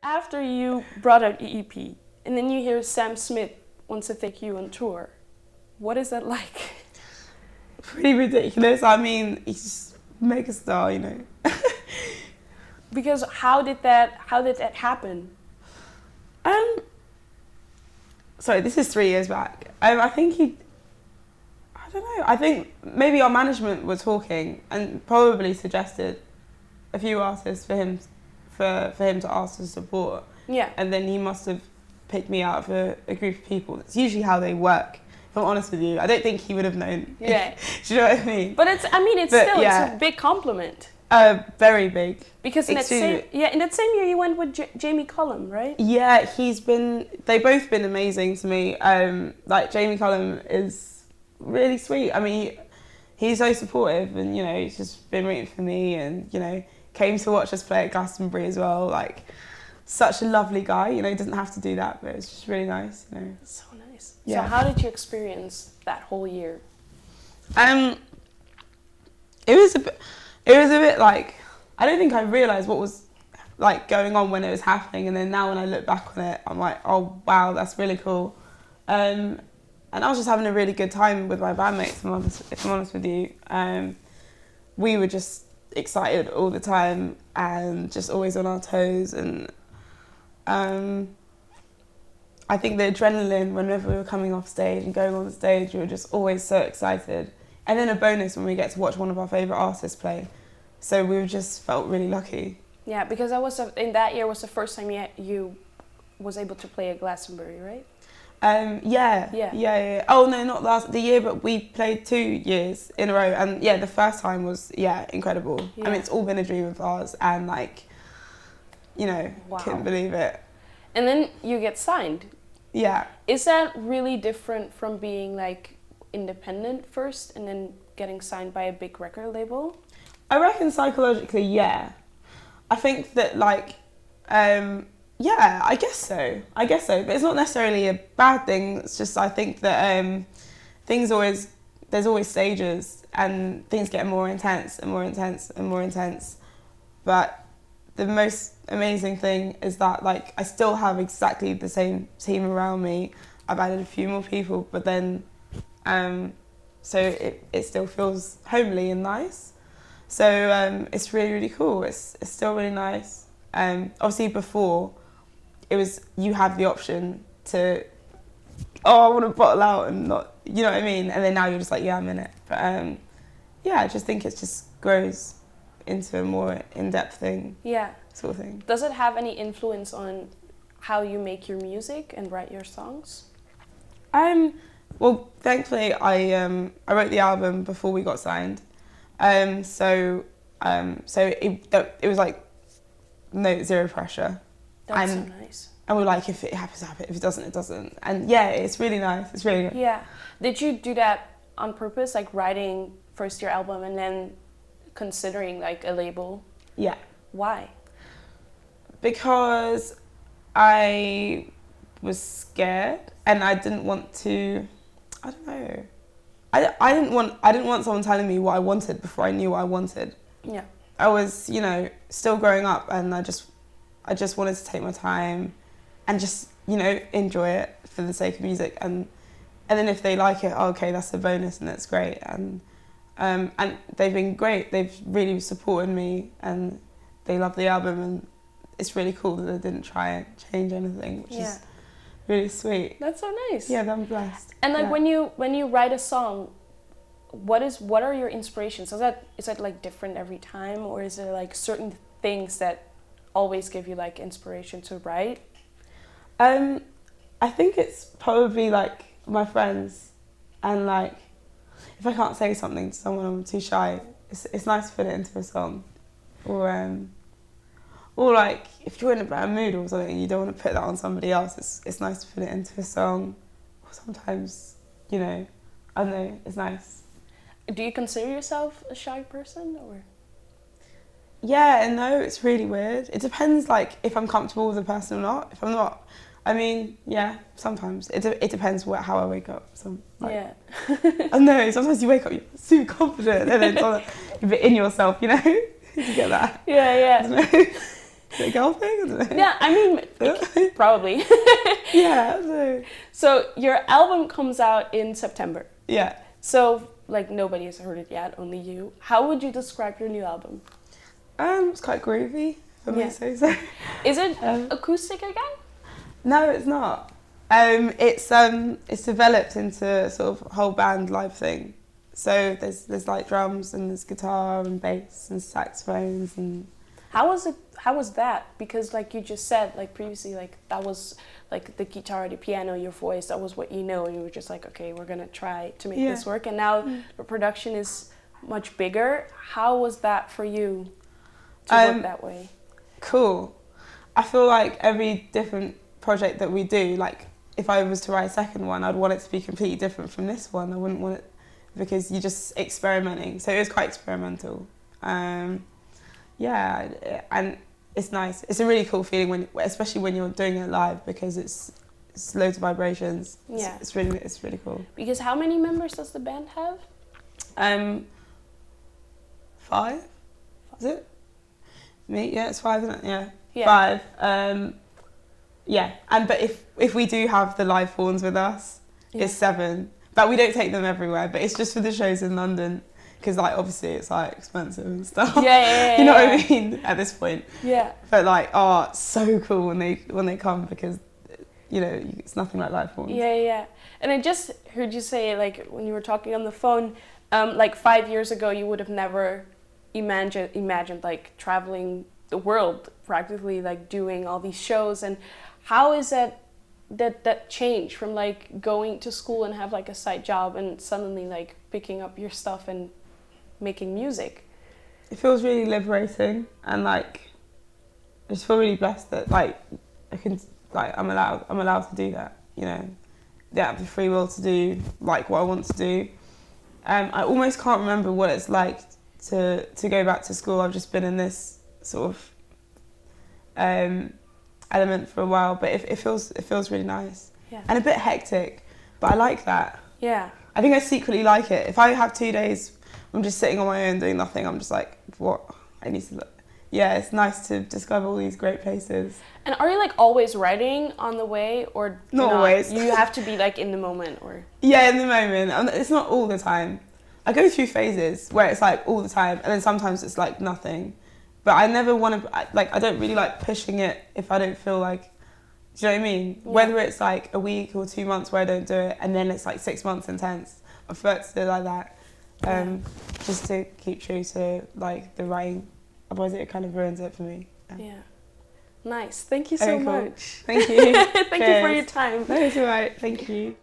After you brought out the EP, and then you hear Sam Smith wants to take you on tour, what is that like? Pretty ridiculous. I mean, he's just mega star, you know. Because how did that happen? Sorry, this is 3 years back. I think I don't know. I think maybe our management were talking and probably suggested a few artists for him to ask to support. Yeah. And then he must have picked me out of a group of people. That's usually how they work. If I'm honest with you, I don't think he would have known. Yeah. Do you know what I mean? But it's a big compliment. Very big. Because in that same year you went with Jamie Cullum, right? Yeah, they've both been amazing to me. Like Jamie Cullum is really sweet. I mean, he's so supportive, and you know, he's just been rooting for me, and you know, came to watch us play at Glastonbury as well. Like, such a lovely guy. You know, he doesn't have to do that, but it's just really nice. You know, So nice. Yeah. So how did you experience that whole year? It was a bit like, I don't think I realised what was like going on when it was happening, and then now when I look back on it, I'm like, oh wow, that's really cool. And I was just having a really good time with my bandmates, if I'm honest with you. We were just excited all the time and just always on our toes, and I think the adrenaline whenever we were coming off stage and going on stage, we were just always so excited. And then a bonus when we get to watch one of our favourite artists play. So we just felt really lucky. Yeah, because in that year was the first time you was able to play at Glastonbury, right? Yeah. Oh no, not the year, but we played 2 years in a row, and yeah, the first time was incredible. Yeah. I mean, it's all been a dream of ours, and like, you know, Wow. couldn't believe it. And then you get signed. Yeah. Is that really different from being like independent first and then getting signed by a big record label? I reckon psychologically, yeah. I think that like, yeah, I guess so. But it's not necessarily a bad thing. It's just I think that there's always stages, and things get more intense and more intense and more intense. But the most amazing thing is that like I still have exactly the same team around me. I've added a few more people, but then so it still feels homely and nice. So it's really, really cool. It's still really nice. Obviously before, it was, you have the option to, I want to bottle out and not, you know what I mean? And then now you're just like, yeah, I'm in it. But yeah, I just think it just grows into a more in-depth thing. Yeah. Sort of thing. Does it have any influence on how you make your music and write your songs? Well, thankfully, I wrote the album before we got signed. So it was like zero pressure. That's so nice. And we're like, if it happens, happen. If it doesn't, it doesn't. And yeah, it's really nice. It's really good. Yeah. Did you do that on purpose, like writing first your album and then considering like a label? Yeah. Why? Because I was scared and I didn't want to. I don't know. I didn't want someone telling me what I wanted before I knew what I wanted. Yeah. I was, you know, still growing up, and I just wanted to take my time and just, you know, enjoy it for the sake of music, and then if they like it, okay, that's a bonus and that's great. And they've been great. They've really supported me, and they love the album, and it's really cool that they didn't try and change anything, which is really sweet. That's so nice. Yeah, I'm blessed. And like when you write a song, what are your inspirations? Is that like different every time, or is there like certain things that always give you like inspiration to write? I think it's probably like my friends, and like if I can't say something to someone, I'm too shy, it's nice to put it into a song. Or like if you're in a bad mood or something and you don't want to put that on somebody else, it's nice to put it into a song. Or sometimes, you know, I don't know, it's nice. Do you consider yourself a shy person, or? Yeah and no, it's really weird. It depends like if I'm comfortable with the person or not. If I'm not, I mean, yeah, sometimes. It depends how I wake up. Yeah. I know, sometimes you wake up, you're super confident, and then you're a bit in yourself, you know? You get that. Yeah. Is it a girl thing? I don't know. Yeah, I mean, probably. Yeah. So your album comes out in September. Yeah. So like nobody has heard it yet, only you. How would you describe your new album? It's quite groovy for me, so. Is it acoustic again? No, it's not. It's developed into sort of whole band live thing. So there's like drums and there's guitar and bass and saxophones and. How was that? Because like you just said, like previously, like that was like the guitar, the piano, your voice, that was what you know, and you were just like, okay, we're gonna try to make this work. And now the production is much bigger. How was that for you to work that way? Cool. I feel like every different project that we do, like if I was to write a second one, I'd want it to be completely different from this one. I wouldn't want it, because you're just experimenting. So it was quite experimental. Yeah, and it's nice. It's a really cool feeling especially when you're doing it live, because it's loads of vibrations. Yeah, it's really cool. Because how many members does the band have? 5. Is it? Me? Yeah, it's 5, isn't it? Yeah. 5. Yeah, but if we do have the live horns with us, it's 7. But we don't take them everywhere. But it's just for the shows in London. Because like obviously it's like expensive and stuff. Yeah. You know what I mean? At this point. Yeah. But like, it's so cool when they come, because you know it's nothing like live horns. Yeah. And I just heard you say, like when you were talking on the phone, like 5 years ago you would have never imagined like traveling the world, practically like doing all these shows. And how is that change from like going to school and have like a side job and suddenly like picking up your stuff and making music? It feels really liberating, and like I just feel really blessed that like I can, like I'm allowed to do that, you know. I have the free will to do like what I want to do. I almost can't remember what it's like to go back to school. I've just been in this sort of element for a while, but it feels really nice. And a bit hectic, but I like that. I think I secretly like it. If I have 2 days I'm just sitting on my own doing nothing, I'm just like, what? I need to look. Yeah, it's nice to discover all these great places. And are you like always writing on the way, or not always? You have to be like in the moment, or? Yeah, in the moment. It's not all the time. I go through phases where it's like all the time, and then sometimes it's like nothing. But I never want to, like, I don't really like pushing it if I don't feel like, do you know what I mean? Yeah. Whether it's like a week or 2 months where I don't do it, and then it's like 6 months intense. I prefer to do it like that. Just to keep true to like the writing, otherwise it kind of ruins it for me. Yeah. Nice. Thank you so much. Thank you. Thank you for your time. No, it's alright. Thank you.